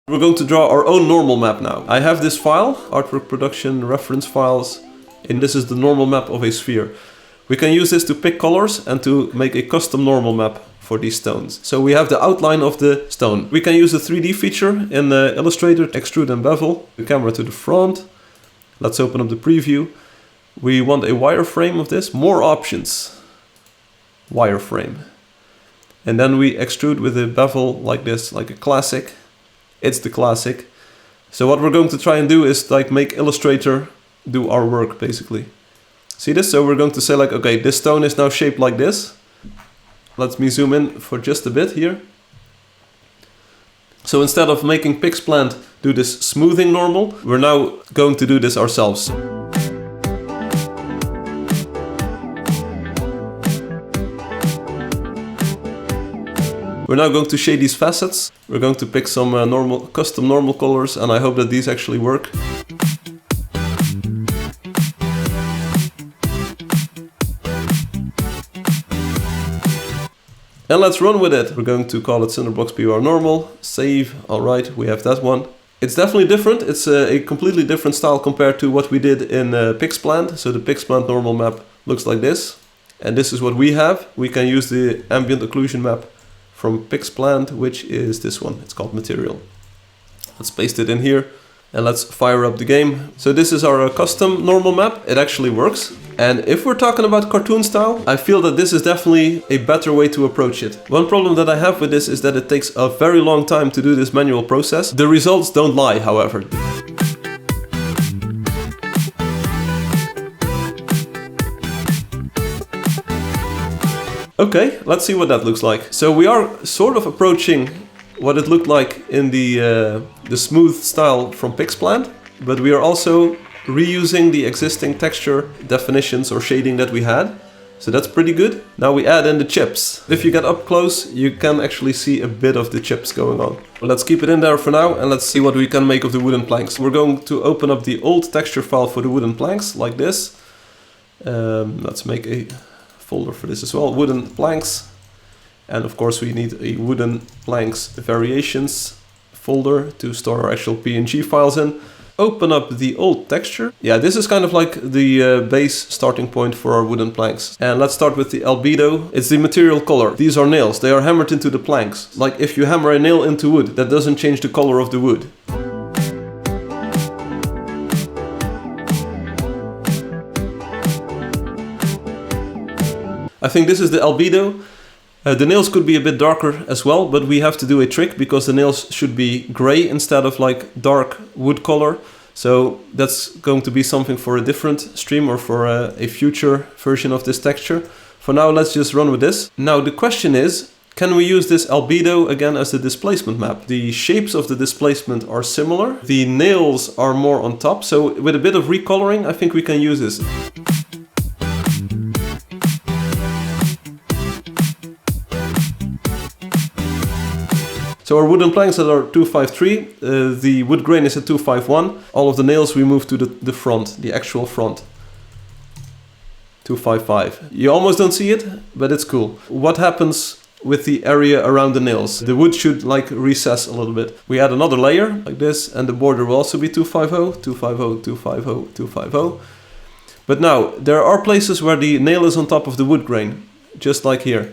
We're going to draw our own normal map now. I have this file, artwork production reference files, and this is the normal map of a sphere. We can use this to pick colors and to make a custom normal map for these stones. So we have the outline of the stone. We can use the 3D feature in Illustrator, extrude and bevel. The camera to the front. Let's open up the preview. We want a wireframe of this. More options. Wireframe. And then we extrude with a bevel like this, like a classic. It's the classic. So what we're going to try and do is like make Illustrator do our work basically. See this? So we're going to say like, okay, this stone is now shaped like this. Let me zoom in for just a bit here. So instead of making PixPlant do this smoothing normal, we're now going to do this ourselves. We're now going to shade these facets. We're going to pick some custom normal colors, and I hope that these actually work. And let's run with it. We're going to call it Cinderbox PBR normal. Save. All right, we have that one. It's definitely different. It's a completely different style compared to what we did in PixPlant. So the PixPlant normal map looks like this. And this is what we have. We can use the ambient occlusion map from PixPlant, which is this one. It's called Material. Let's paste it in here and let's fire up the game. So this is our custom normal map. It actually works. And if we're talking about cartoon style, I feel that this is definitely a better way to approach it. One problem that I have with this is that it takes a very long time to do this manual process. The results don't lie, however. Okay, let's see what that looks like. So we are sort of approaching what it looked like in the smooth style from PixPlant, but we are also reusing the existing texture definitions or shading that we had. So that's pretty good. Now we add in the chips. If you get up close, you can actually see a bit of the chips going on. Let's keep it in there for now and let's see what we can make of the wooden planks. We're going to open up the old texture file for the wooden planks like this. Let's make a folder for this as well, wooden planks, and of course we need a wooden planks variations folder to store our actual PNG files in. Open up the old texture. Yeah, this is kind of like the base starting point for our wooden planks. And let's start with the albedo. It's the material color. These are nails. They are hammered into the planks. Like if you hammer a nail into wood, that doesn't change the color of the wood. I think this is the albedo. The nails could be a bit darker as well, but we have to do a trick because the nails should be gray instead of like dark wood color. So that's going to be something for a different stream or for a future version of this texture. For now, let's just run with this. Now the question is, can we use this albedo again as the displacement map? The shapes of the displacement are similar. The nails are more on top. So with a bit of recoloring, I think we can use this. So our wooden planks are 253, the wood grain is at 251. All of the nails we move to the front, the actual front. 255. You almost don't see it, but it's cool. What happens with the area around the nails? The wood should like recess a little bit. We add another layer like this, and the border will also be 250, 250, 250, 250. But now, there are places where the nail is on top of the wood grain, just like here.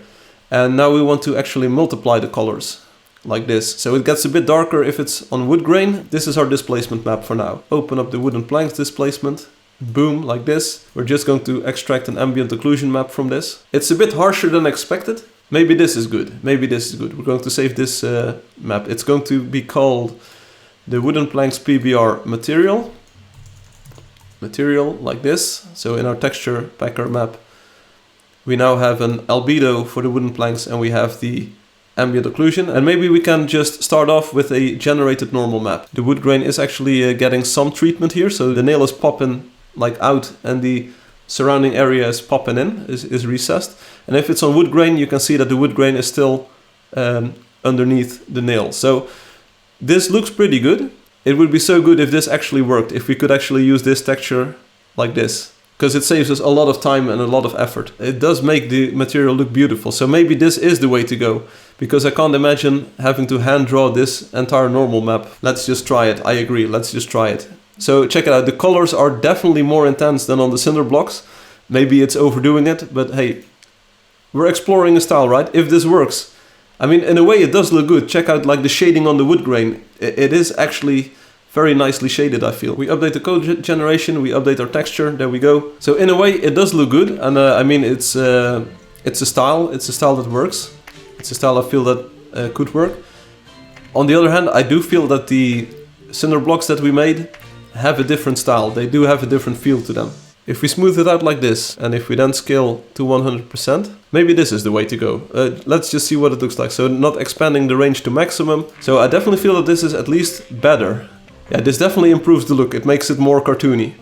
And now we want to actually multiply the colors. Like this. So it gets a bit darker if it's on wood grain. This is our displacement map for now. Open up the wooden planks displacement. Boom, like this. We're just going to extract an ambient occlusion map from this. It's a bit harsher than expected. Maybe this is good. Maybe this is good. We're going to save this map. It's going to be called the wooden planks PBR material. Material, like this. So in our texture packer map, we now have an albedo for the wooden planks and we have the ambient occlusion, and maybe we can just start off with a generated normal map. The wood grain is actually getting some treatment here, so the nail is popping like out and the surrounding area is popping in, is recessed. And if it's on wood grain, you can see that the wood grain is still underneath the nail. So this looks pretty good. It would be so good if this actually worked, if we could actually use this texture like this. Because it saves us a lot of time and a lot of effort. It does make the material look beautiful, so maybe this is the way to go. because I can't imagine having to hand draw this entire normal map. Let's just try it. I agree, let's just try it. So check it out, the colors are definitely more intense than on the cinder blocks. Maybe it's overdoing it, but hey, we're exploring a style, right? If this works. I mean, in a way it does look good. Check out like the shading on the wood grain. It is actually very nicely shaded, I feel. We update the code generation, we update our texture, there we go. So in a way it does look good, and I mean it's a style that works. It's a style I feel that could work. On the other hand, I do feel that the cinder blocks that we made have a different style. They do have a different feel to them. If we smooth it out like this, and if we then scale to 100%, maybe this is the way to go. Let's just see what it looks like. So not expanding the range to maximum. So I definitely feel that this is at least better. Yeah, this definitely improves the look. It makes it more cartoony.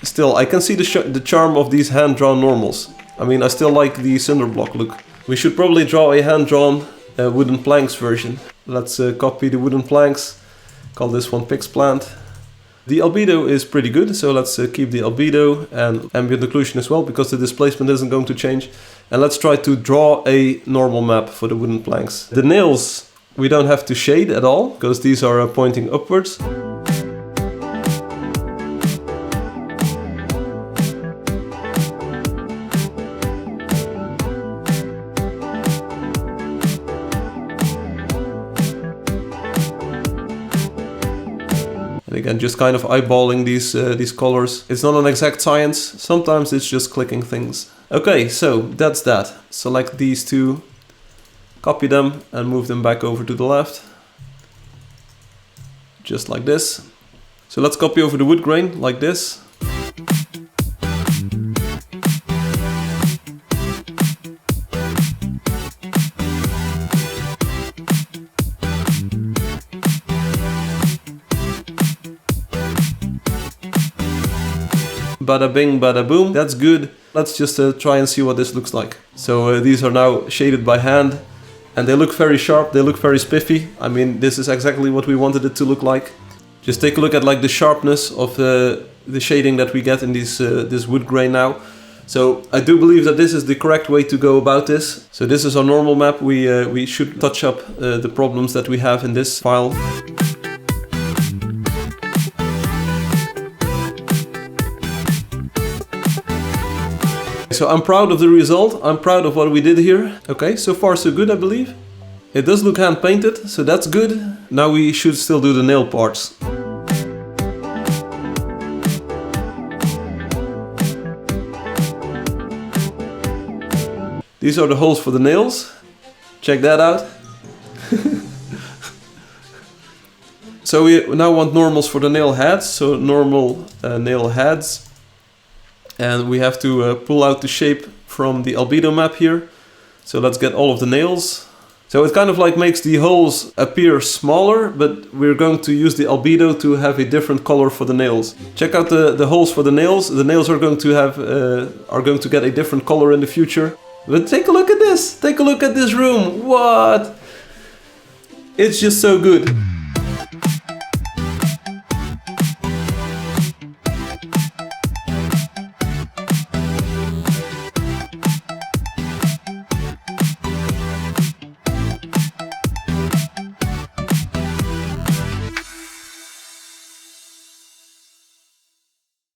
Still, I can see the charm of these hand-drawn normals. I mean, I still like the cinder block look. We should probably draw a hand-drawn wooden planks version. Let's copy the wooden planks. Call this one PixPlant. The albedo is pretty good, so let's keep the albedo and ambient occlusion as well, because the displacement isn't going to change. And let's try to draw a normal map for the wooden planks. The nails we don't have to shade at all, because these are pointing upwards. And again, just kind of eyeballing these colors. It's not an exact science. Sometimes it's just clicking things. Okay, so that's that. Select these two, copy them and move them back over to the left. Just like this. So let's copy over the wood grain like this. Bada bing, bada boom. That's good. Let's just try and see what this looks like. So these are now shaded by hand, and they look very sharp. They look very spiffy. I mean, this is exactly what we wanted it to look like. Just take a look at like the sharpness of the shading that we get in this wood grain now. So I do believe that this is the correct way to go about this. So this is our normal map. We should touch up the problems that we have in this file. So I'm proud of the result, I'm proud of what we did here. Okay, so far so good, I believe. It does look hand painted, so that's good. Now we should still do the nail parts. These are the holes for the nails. Check that out. So we now want normals for the nail heads, so normal nail heads. And we have to pull out the shape from the albedo map here. So let's get all of the nails. So it kind of like makes the holes appear smaller, but we're going to use the albedo to have a different color for the nails. Check out the holes for the nails. The nails are going to get a different color in the future. But take a look at this. Take a look at this room. What? It's just so good.